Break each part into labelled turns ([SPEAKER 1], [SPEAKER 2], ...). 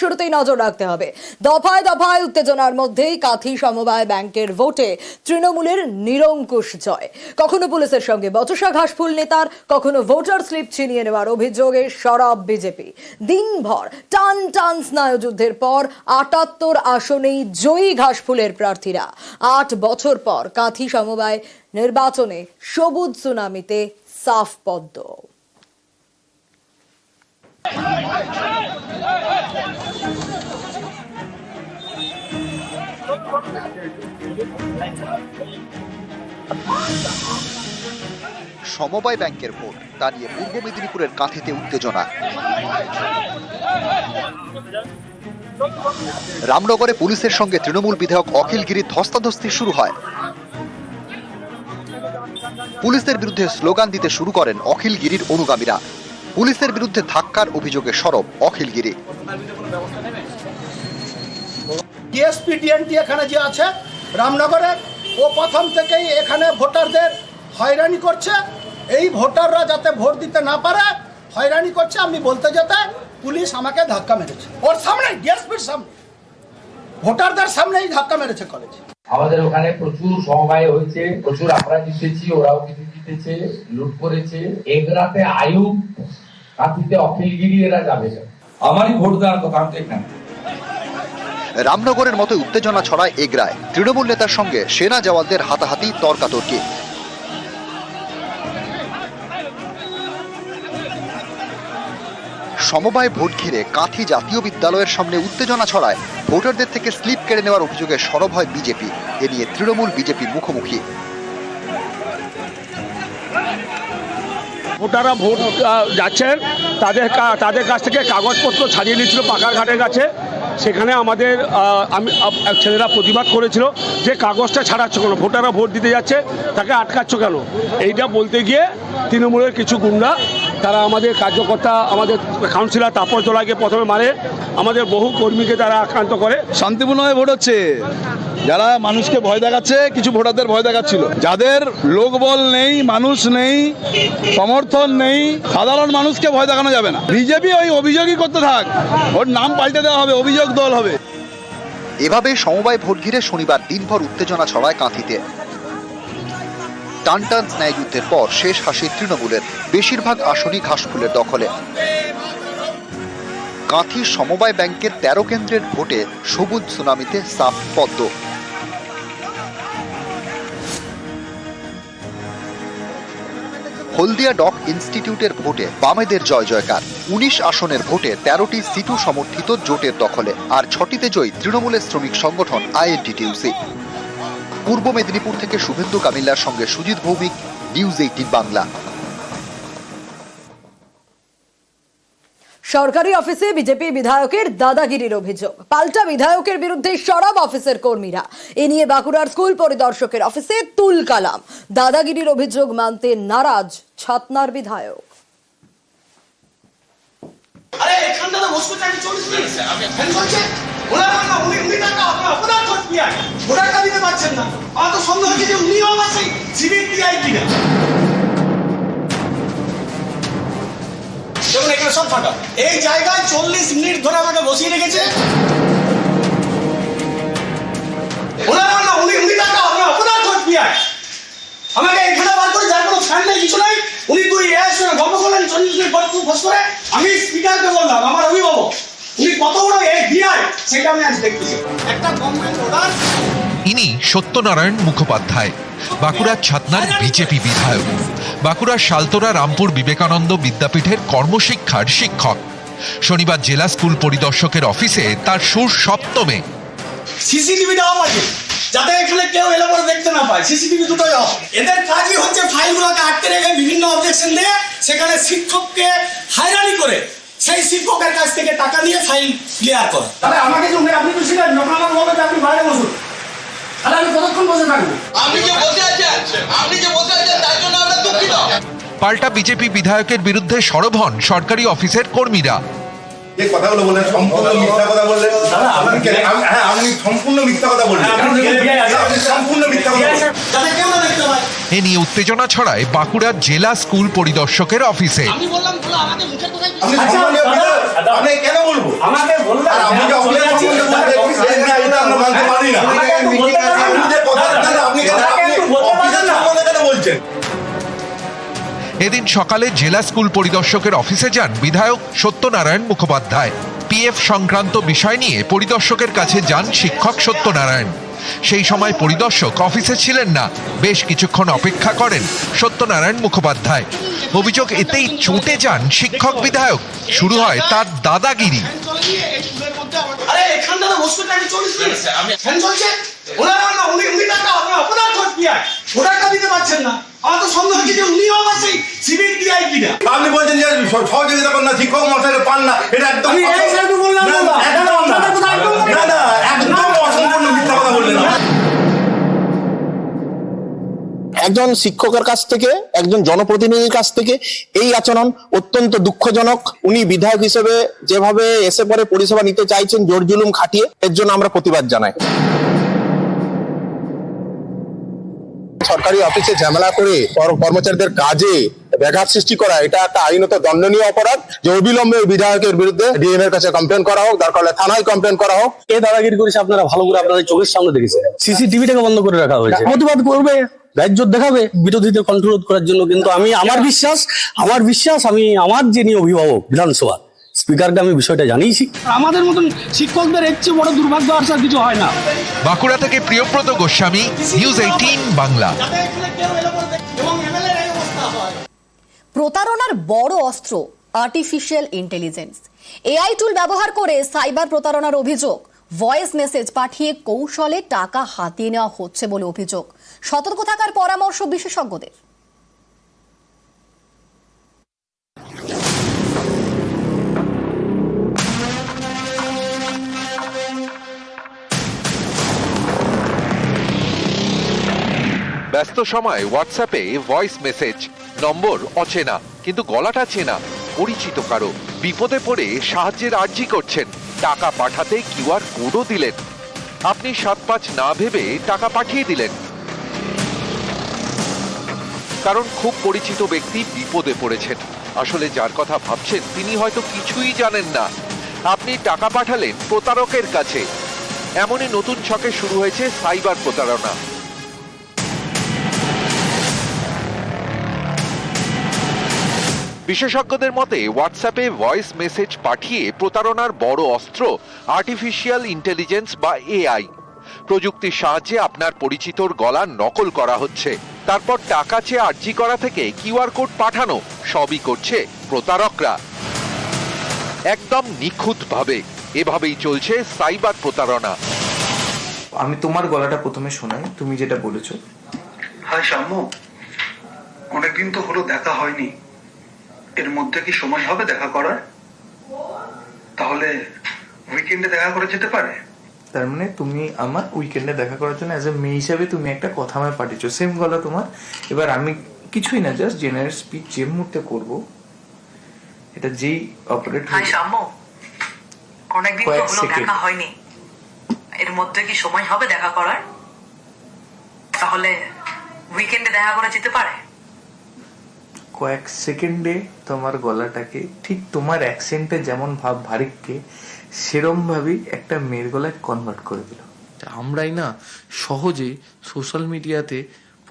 [SPEAKER 1] শুরুতেই নজর রাখতে হবে। দফায় দফায় উত্তেজনার মধ্যেই কাঁথি সমবায় ব্যাংকের ভোটে তৃণমূলের নিরঙ্কুশ জয়। কখনো পুলিশের সঙ্গে বচসা ঘাসফুল নেতার, কখনো ভোটার স্লিপ ছিনিয়ে নেওয়ার অভিযোগে সরব বিজেপি। দিনভর টান টান স্নায়ুযুদ্ধের পর ৭৮ আসনেই জয়ী ঘাসফুলের প্রার্থীরা। ৮ বছর পর কাঁথি সমবায় নির্বাচনে সবুজ সুনামিতে সাফ পদ্ম।
[SPEAKER 2] সমবায় ব্যাংকের ভোট, তা নিয়ে পূর্ব মেদিনীপুরের কাঁথিতে উত্তেজনা। রামনগরে পুলিশের সঙ্গে তৃণমূল বিধায়ক অখিল গিরির ধস্তাধস্তি শুরু হয়। পুলিশের বিরুদ্ধে স্লোগান দিতে শুরু করেন অখিল গিরির অনুগামীরা। পুলিশের বিরুদ্ধে ধাক্কার অভিযোগে সরব অখিল গিরি।
[SPEAKER 3] ডিএসপি ডিএনটি এখানে যে আছে রামনগরে, ও প্রথম থেকেই এখানে ভোটারদের হয়রানি করছে। এই ভোটাররা যাতে ভোট দিতে না পারে হয়রানি করছে। আমি বলতে যেতে পুলিশ আমাকে ধাক্কা মেরেছে, ওর সামনে, ডিএসপির সামনে, ভোটারদের সামনেই ধাক্কা মেরেছে কলেজ।
[SPEAKER 4] আমাদের ওখানে প্রচুর সমবায় হয়েছে, প্রচুর আমরা জিতেছি, ওরাও কিছু জিতেছে, লুট করেছে। এগরাতে আয়ুব, কাঁথিতে অখিলগিরি, এরা যাবে। আমারই ভোট দেওয়ার কথা, আমি এখানে।
[SPEAKER 2] রামনগরের মতো উত্তেজনা ছড়ায় এগরায়। তৃণমূল নেতার সঙ্গে সেনা জওয়ানদের হাতাহাতি, তর্কাতর্কি। সমবায় ভোট ঘিরে কাঁথি জাতীয় বিদ্যালয়ের সামনে উত্তেজনা ছড়ায়। ভোটারদের থেকে স্লিপ কেড়ে নেওয়ার অভিযোগে সরব হয় বিজেপি। এ নিয়ে তৃণমূল বিজেপি মুখোমুখি।
[SPEAKER 5] ভোটাররা ভোট যাচ্ছেন, তাদের কাছ থেকে কাগজপত্র ছাড়িয়ে নিয়েছিল পাকার ঘাটের কাছে। সেখানে আমাদের ছেলেরা প্রতিবাদ করেছিল যে কাগজটা ছাড়াচ্ছ কেন, ভোটাররা ভোট দিতে যাচ্ছে, তাকে আটকাচ্ছ কেন। এইটা বলতে গিয়ে তৃণমূলের কিছু গুন্ডা, তারা আমাদের কার্যকর্তা, আমাদের কাউন্সিলর তাপস দোলাকে প্রথমে মারে, আমাদের বহু কর্মীকে তারা আক্রান্ত করে।
[SPEAKER 6] শান্তিপূর্ণভাবে ভোট হচ্ছে। যারা মানুষকে ভয় দেখাচ্ছে, কিছু ভোটারদের ভয় দেখাচ্ছিল। যাদের লোকবল নেই, মানুষ নেই, সমর্থন নেই, সাধারণ মানুষকে ভয় দেখানো যাবে না। বিজেপি ওই অভিযোগই করতে থাক, ওর নাম পাল্টে দেওয়া হবে, অভিযোগ দল হবে।
[SPEAKER 2] এভাবে সমবায় ভোট ঘিরে শনিবার দিনভর উত্তেজনা ছড়ায় কাঁথিতে। টান টান স্নায়ুযুদ্ধের পর শেষ হাসি তৃণমূলের। বেশিরভাগ আসনই ঘাসফুলের দখলে। কাঁথি সমবায় ব্যাংকের 13 কেন্দ্রের ভোটে সবুজ সুনামিতে সাফ পদ্ম। হলদিয়া ডক ইনস্টিটিউটের ভোটে বামেদের জয় জয়কার। 19 আসনের ভোটে 13টি সিটু সমর্থিত জোটের দখলে, আর 6টিতে জয়ী তৃণমূলের শ্রমিক সংগঠন আইএনটিটিউসি। পূর্ব মেদিনীপুর থেকে শুভেন্দু কামিল্লার সঙ্গে সুজিত ভৌমিক, নিউজ 18 বাংলা।
[SPEAKER 1] সরকারি অফিসে বিজেপি বিধায়কের দাদাগিরির অভিযোগ। পাল্টা বিধায়কের বিরুদ্ধে সরব অফিসের কর্মীরা। এ নিয়ে বাঁকুড়ার স্কুল পরিদর্শকের অফিসে তুল কালাম। দাদাগিরির অভিযোগ মানতে নারাজ ছাতনার বিধায়ক।
[SPEAKER 3] সব ফাঁকা। এই জায়গায় 40 মিনিট ধরে আমাকে বসিয়ে রেখেছে। আমাকে এখানে বার করে, যার কোনো ফ্যান নেই, কিছু নাই, উনি তুই গল্প করলেন 40 মিনিট পর ফোস করে। আমি স্পিকারকে বললাম, আমার অভিভাবক, উনি কত বড় FBI সেটা আমি আজ দেখতেছি। একটা গভর্নমেন্ট অর্ডার।
[SPEAKER 7] ইনি সত্যনারায়ণ মুখোপাধ্যায়, বাঁকুড়ার ছাতনার বিজেপি বিধায়ক। বাঁকুড়ার শালতোরা রামপুর বিবেকানন্দ বিদ্যাপীঠের কর্মশিক্ষার শিক্ষক। শনিবার জেলা স্কুল পরিদর্শকের অফিসে তার সুর সপ্তমে।
[SPEAKER 3] সিসিটিভি দেওয়া আছে যাতে এখানে কেউ এলে পরে দেখতে না পায়। সিসিটিভি দুটো দেওয়া। এদের কাজই হচ্ছে ফাইলগুলোকে আটকে রেখে বিভিন্ন অবজেকশন দিয়ে সেখানে শিক্ষককে হয়রানি করে সেই শিক্ষকের কাছ থেকে টাকা নিয়ে ফাইল ক্লিয়ার করে। তাহলে আমাকে যে আপনি তো ছিলেন, আপনার বলবেন যে আপনি বাইরে বসুন, তাহলে আমি কতক্ষণ বসে থাকবো? আপনি যে বসে আছেন তার জন্য আমরা দুঃখিত।
[SPEAKER 7] পাল্টা বিজেপি বিধায়কের বিরুদ্ধে সরব হন সরকারি অফিসের কর্মীরা।
[SPEAKER 8] যে কথাগুলো বললেন সম্পূর্ণ মিথ্যা কথা বললেন। হ্যাঁ, আপনি সম্পূর্ণ মিথ্যা কথা বললেন, সম্পূর্ণ মিথ্যা কথা বললেন।
[SPEAKER 7] এ নিয়ে উত্তেজনা ছড়ায় বাঁকুড়ার জেলা স্কুল পরিদর্শকের অফিসে।
[SPEAKER 8] আপনাকে কেন বলবো?
[SPEAKER 3] আমাকে বললে
[SPEAKER 8] আর আপনি যে অফিসার সম্বন্ধে বলছেন, এটা আমরা মানতে পারি না। আপনি যে কথা বলছেন, আপনি অফিসার সম্বন্ধে কেন বলছেন?
[SPEAKER 7] এদিন সকালে জেলা স্কুল পরিদর্শকের অফিসে যান বিধায়ক সত্যনারায়ণ মুখোপাধ্যায়। পিএফ সংক্রান্ত বিষয় নিয়ে পরিদর্শকের কাছে যান শিক্ষক সত্যনারায়ণ। সেই সময় পরিদর্শক অফিসে ছিলেন না। বেশ কিছুক্ষণ অপেক্ষা করেন সত্যনারায়ণ মুখোপাধ্যায়। অভিযোগ এতেই চটে যান শিক্ষক বিধায়ক। শুরু হয় তার দাদাগিরি।
[SPEAKER 3] আরে এখানটা তো বসতে টাইম চলছে, ফ্যান চলছে, ওনারা না উনি টাকা আপনার খরচ কি আর ওটা দিতে পারছেন না। আমার তো সন্দেহ হচ্ছে যে উনিও আমার সেই সিভিক ডিআই কিনা।
[SPEAKER 8] আপনি বলছেন যে সহযোগিতা করেন না, শিক্ষক মশাইকে পান না, এটা একদম
[SPEAKER 3] আমি এই সাইডে বললাম না,
[SPEAKER 8] একদম না, না না, একদম অসম্পূর্ণ মিথ্যা কথা বললেন।
[SPEAKER 9] একজন শিক্ষকের কাছ থেকে, একজন জনপ্রতিনিধির কাছ থেকে এই আচরণ অত্যন্ত দুঃখজনক। উনি বিধায়ক হিসেবে যেভাবে এসে পরে পরিষেবা নিতে চাইছেন জোর জুলুম খাটিয়ে, এর জন্য আমরা প্রতিবাদ জানাই। সরকারি অফিসে ঝামেলা করে কর্মচারীদের কাজে ব্যাঘাত সৃষ্টি করা, এটা একটা আইনত দণ্ডনীয় অপরাধ। যে অবিলম্বে বিধায়কের বিরুদ্ধে ডিএম এর কাছে কমপ্লেন করা হোক, দরকার হলে থানায় কমপ্লেন করা হোক।
[SPEAKER 10] কে দাদাগিরি করেছে আপনারা ভালো করে আপনাদের চোখের সামনে দেখেছেন। সিসিটিভিটাকে বন্ধ করে রাখা হয়েছে। প্রতিবাদ করবে, গাইজোর দেখাবে বিরোধীদের কন্ট্রোল করার জন্য। কিন্তু আমি আমার বিশ্বাস আমি আমার যিনি অভিভাবক বিধানসভা স্পিকারকে আমি বিষয়টা জানিয়েছি।
[SPEAKER 3] আমাদের মতন শিক্ষকদের এর চেয়ে বড় দুর্ভাগ্য আর কিছু হয় না।
[SPEAKER 7] বাঁকুড়া থেকে প্রিয়ব্রত গোস্বামী, নিউজ 18 বাংলা।
[SPEAKER 1] প্রতারণার বড় অস্ত্র আর্টিফিশিয়াল ইন্টেলিজেন্স। এআই টুল ব্যবহার করে সাইবার প্রতারণার অভিযোগ। ভয়েস মেসেজ পাঠিয়ে কৌশলে টাকা হাতিয়ে নেওয়া হচ্ছে বলে অভিযোগ। সতর্ক থাকার পরামর্শ বিশেষজ্ঞদের।
[SPEAKER 7] ব্যস্ত সময় হোয়াটসঅ্যাপে ভয়েস মেসেজ, নম্বর অচেনা কিন্তু গলাটা চেনা, পরিচিত কারো। বিপদে পড়ে সাহায্যের আর্জি করছেন, টাকা পাঠাতে কিউআর কোডও দিলেন। আপনি 7-5 না ভেবে টাকা পাঠিয়ে দিলেন, কারণ খুব পরিচিত ব্যক্তি বিপদে পড়েছেন। আসলে যার কথা ভাবছেন তিনি হয়তো কিছুই জানেন না। আপনি টাকা পাঠালেন প্রতারকের কাছে। এমনই নতুন ছকে শুরু হয়েছে সাইবার প্রতারণা। বিশেষজ্ঞদের মতে হোয়াটসঅ্যাপে ভয়েস মেসেজ পাঠিয়ে প্রতারণার বড় অস্ত্র আর্টিফিশিয়াল ইন্টেলিজেন্স বা এআই। প্রযুক্তির সাহায্যে আপনার পরিচিতর গলা নকল করা হচ্ছে, তারপর টাকা চেয়ে আর্জি করা থেকে কিউআর কোড পাঠানো, সবই করছে প্রতারকরা একদম নিখুঁতভাবে। এভাবেই চলছে সাইবার প্রতারণা।
[SPEAKER 11] আমি তোমার গলাটা প্রথমে শোনাই, তুমি যেটা বলেছো।
[SPEAKER 12] হাই সাম্য, অনেকদিন তো হলো দেখা হয়নি, এর মধ্যে কি সময় হবে দেখা করার? তাহলে উইকেন্ডে দেখা করে যেতে পারে।
[SPEAKER 11] তার মানে তুমি আমার উইকেন্ডে দেখা করার জন্য অ্যাজ এ মেয়ে হিসাবে তুমি একটা কথা আমায় পাঠিয়েছো, সেম গলা তোমার। এবার আমি কিছুই না, জাস্ট জেনারেল স্পিচ যে মুহূর্তে করব, এটা যেই অপারেট।
[SPEAKER 12] হাই সাম্য, অনেকদিন তো হলো দেখা হয়নি, এর মধ্যে কি সময় হবে দেখা করার? তাহলে উইকেন্ডে দেখা করে যেতে পারে।
[SPEAKER 11] কয়েক সেকেন্ডে তোমার গলাটাকে ঠিক তোমার অ্যাকসেন্টে যেমন ভাব ভারিককে সেরম ভাবেই একটা মেয়ের গলায় কনভার্ট করে দিল। আমরাই না সহজে সোশ্যাল মিডিয়াতে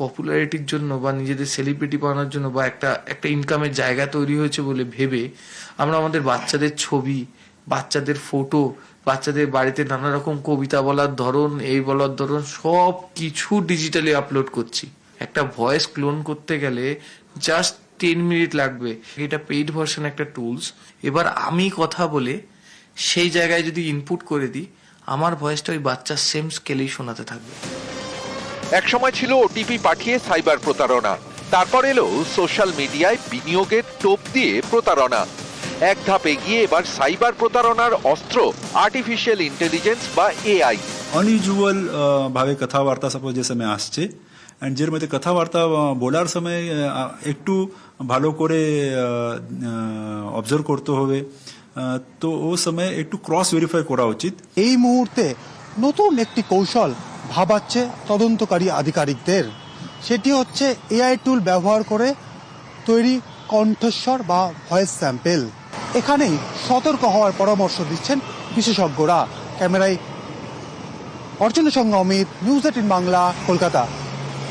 [SPEAKER 11] পপুলারিটির জন্য বা নিজেদের সেলিব্রিটি বানানোর জন্য বা একটা ইনকামের জায়গা তৈরি হয়েছে বলে ভেবে আমরা আমাদের বাচ্চাদের ছবি, বাচ্চাদের ফটো, বাচ্চাদের বাড়িতে নানা রকম কবিতা বলার ধরন, এই বলার ধরন সব কিছু ডিজিটালি আপলোড করছি। একটা ভয়েস ক্লোন করতে গেলে জাস্ট 10 মিনিট লাগবে। এটা পেইড ভার্সন একটা টুলস। এবার আমি কথা বলে সেই জায়গায় যদি ইনপুট করে দিই, আমার ভয়েসটা ওই বাচ্চার সেম স্কেলেই শোনাতে থাকবে।
[SPEAKER 7] এক সময় ছিল ওটিপি পাঠিয়ে সাইবার প্রতারণা, তারপর এলো সোশ্যাল মিডিয়ায় বিনিয়োগের টোপ দিয়ে প্রতারণা। এক ধাপ এগিয়ে এবার সাইবার প্রতারণার অস্ত্র আর্টিফিশিয়াল ইন্টেলিজেন্স বা এআই।
[SPEAKER 13] અનયુઝ્યુઅલ ભાવે કથાવાર્તા સપોઝ જે સમય আসছে অ্যান্ড যের মধ্যে কথাবার্তা বলার সময় একটু ভালো করে অবজার্ভ করতে হবে, তো ও সময় একটু ক্রস ভেরিফাই করা উচিত।
[SPEAKER 14] এই মুহূর্তে নতুন একটি কৌশল ভাবাচ্ছে তদন্তকারী আধিকারিকদের। সেটি হচ্ছে এআই টুল ব্যবহার করে তৈরি কণ্ঠস্বর বা ভয়েস স্যাম্পেল। এখানেই সতর্ক হওয়ার পরামর্শ দিচ্ছেন বিশেষজ্ঞরা। ক্যামেরায় অর্চনের সঙ্গে অমিত, নিউজ 18 বাংলা, কলকাতা।